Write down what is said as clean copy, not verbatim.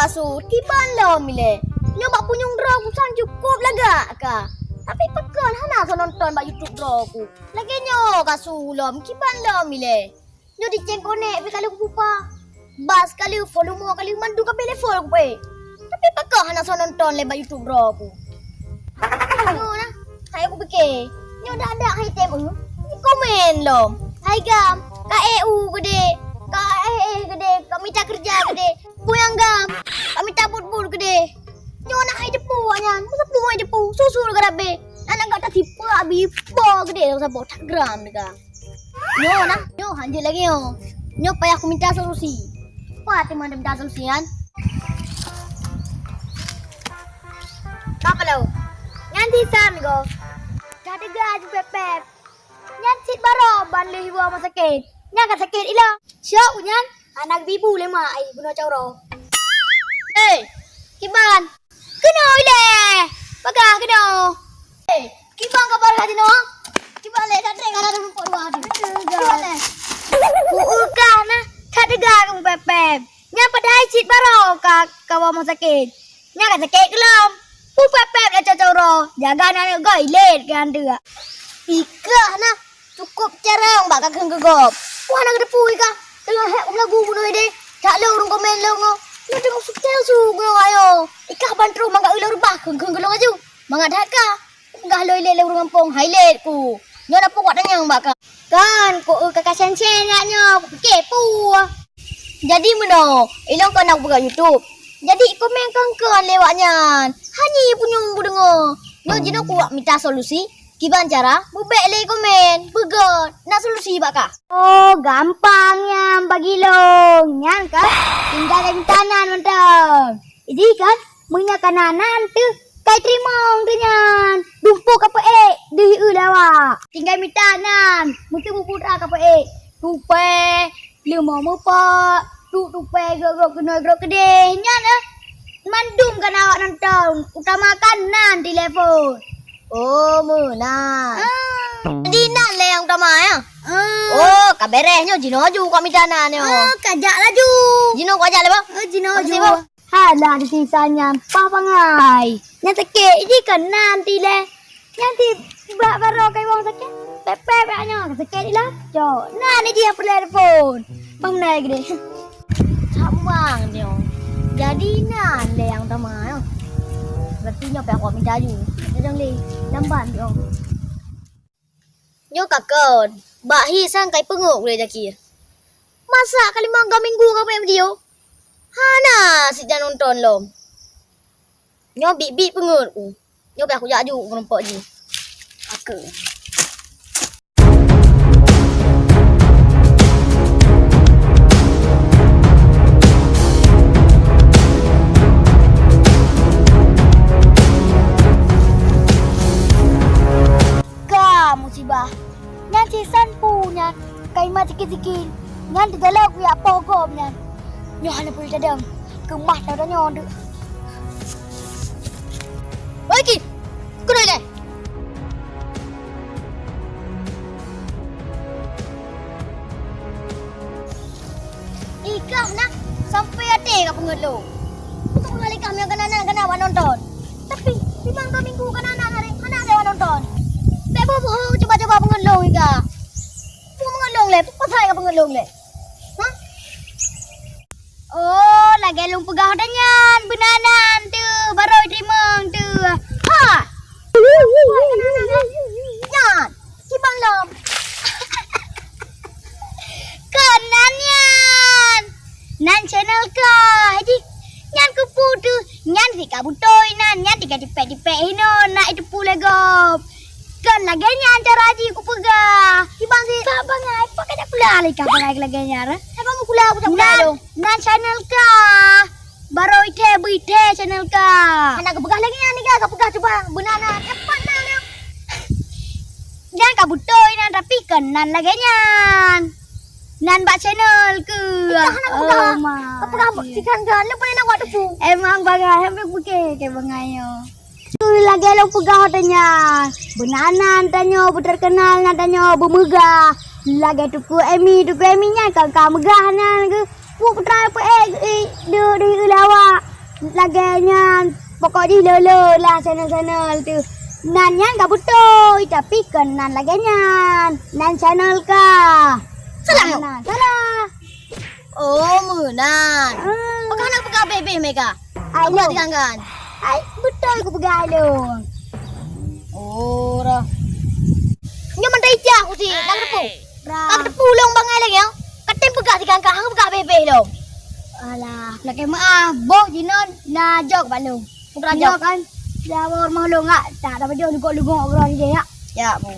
kasu, tiban lah mile. Nyo bak punyung draw ku san cukup lagak ka. Tapi pekan hana so nonton bak YouTube draw ku. Lagi nyo kasu lom, kiban lah mile. Nyo diceng konek pe kali ku pupa. Bas kali volume kali mandu ka level ku pe. Tapi pekan hana so nonton le bak YouTube draw ku. Nyo nah, hai aku fikir. Nyo dah ada hai tem ni komen lom. Hai gam, ka EU gede. Ka gede, ka minta kerja gede. Buyang gam, ka minta bud gede. Nyo nak hai depu anyan. Masa pu hai depu, susul ka be. Anak gak tak tipu abi po gede sa bot gram dega. Nyo nah, nyo hanjil lagi nyo. Nyo payah aku minta solusi. Apa ti mana minta solusian? Apa lo? Nyanti sam go. Jadi gaji pepep. Nyan sit baro ban le hiwa ma sakit. Nyan ka sakit ila. Siap nyan. Anak bibu le ma ai buno cauro. Kiban. Keno ile. Baga keno. Kiban ka bar hadi no. Kiban le ka treng ada rumput dua hadi. Kiban le. Uka na. Kadega ka pepep. Nyan padai sit baro ka wa ma sakit. Nyan ka sakit kelom. Pu pepep le cauro. Jaga na goi let kan dia. Ika na. Cukup carang bak kakang gegop. Wah nak depu ika. Tengah hek lagu bunuh ide. Tak le urung komen le ngo. Lu tengok sukel su ngo ayo. Ika bantru mangga ular bah kengkeng gelong aju. Mangga dhaka. Gah loi le urung kampung highlight ku. Nyo na puak danyang bak kan ko kakak sensen nyo kepu. Jadi meno, ilong kan nak buka YouTube. Jadi komen kengkeng lewatnya. Hanyi punyung budengo. Nyo jino kuak minta solusi. Kiban cara? Bubek le komen. Begot. Nak solusi bak ka? Oh, gampangnya bagi long. Nyan kan? Tinggal yang tanan mantap. Jadi kan? Punya kananan tu. Kai trimong tu nyan. Dumpuk apa Di ulawa. Tinggal mitanan. Mungkin putra apa Tupe. Lima mupa. Tupe gerok gede. Nyan mandum kan awak nonton. Utamakan nan di level. Oh, muna. Jadi nan le yang utama ya. Oh, kaberehnya jino ju kami dana nyo. Kajak laju. Jino ko ajak le ba? Jino ju. Hala di sisanya pa pangai. Nya teke iki kan nanti le. Nanti bak baro kai wong teke. Pepe baknya teke lah. Jo. Nah ni dia telefon. Pamnai gede. Sambang nyo. Jadi nan le yang utama ya. Berarti nyo pe aku minta ju. Jangan le lamban yo. Nyo kakon, bak hi sang kai penguk le jakir. Masa kali mangga minggu ka pe video. Hana si jan nonton lom. Nyo bik pengut ku. Nyo pe aku jak ju nampak ji. Aku. Musibah. Nyan sisan punya kai ma sikit-sikit. Nyan digalak ya pogom nyan. Nyo hana pul dadam. Kemah dah nyo ndu. Oi ki. Kunoi le. Ikah nak sampai ate ka pengelo. Untuk kali kami kena nonton. Tapi memang kami minggu kena hari mana ada nonton. Bebo coba pengelong ika. Pengelong le, pasal ka pengelong le. Ha? Oh, lagi lung pegah danyan, benanan tu, baru trimong tu. Ha. Nyan, kibang lom. Kanan nyan. Nan channel ka. Jadi nyan kupu tu, nyan si kabutoi nan, nyan tiga dipek hino, nak itu pula gop. Kan laganya antara aji ku pegah. Ibang si kabang ai pakai dak pula lagi kabang ai laganya ra. Apa mu kula aku tak pula do. Nan channel ka. Baro ite channel ka. Anak pegah lagi ni ka pegah coba benanan. Cepat nah. Jangan ka butoi nan tapi kan nan laganya. Nan bak channel ke. Oh ma. Pegah sikan kan lu boleh nak buat tepu. Emang bangai sampai buke ke bangai yo. Lagi lo pegah tanya. Benanan tanya, terkenal tanya, bermegah. Lagi tuku emi nya kan megah nan ke. Pu putra apa de ulawa. Laganya pokoknya lolo lah channel tu. Nannya enggak butuh, tapi kenan laganya. Nan channel ka. Salah. Salah. Oh, munan. Pagkana pagka bebe mega. Ay, Ano no. dikangan? Ay, betul ko pagalo. Oh, ra. Nya man dai aku si, nang repu. Ang pulong bangai lagi yang. Katim pagka dikangan hang pagka bebe lo. Alah, laki boh jinon na jog balung. Pagka Jog kan. Dah war mau lo ngak, tak dapat jog lugo-lugo orang je ya. Ya, mu.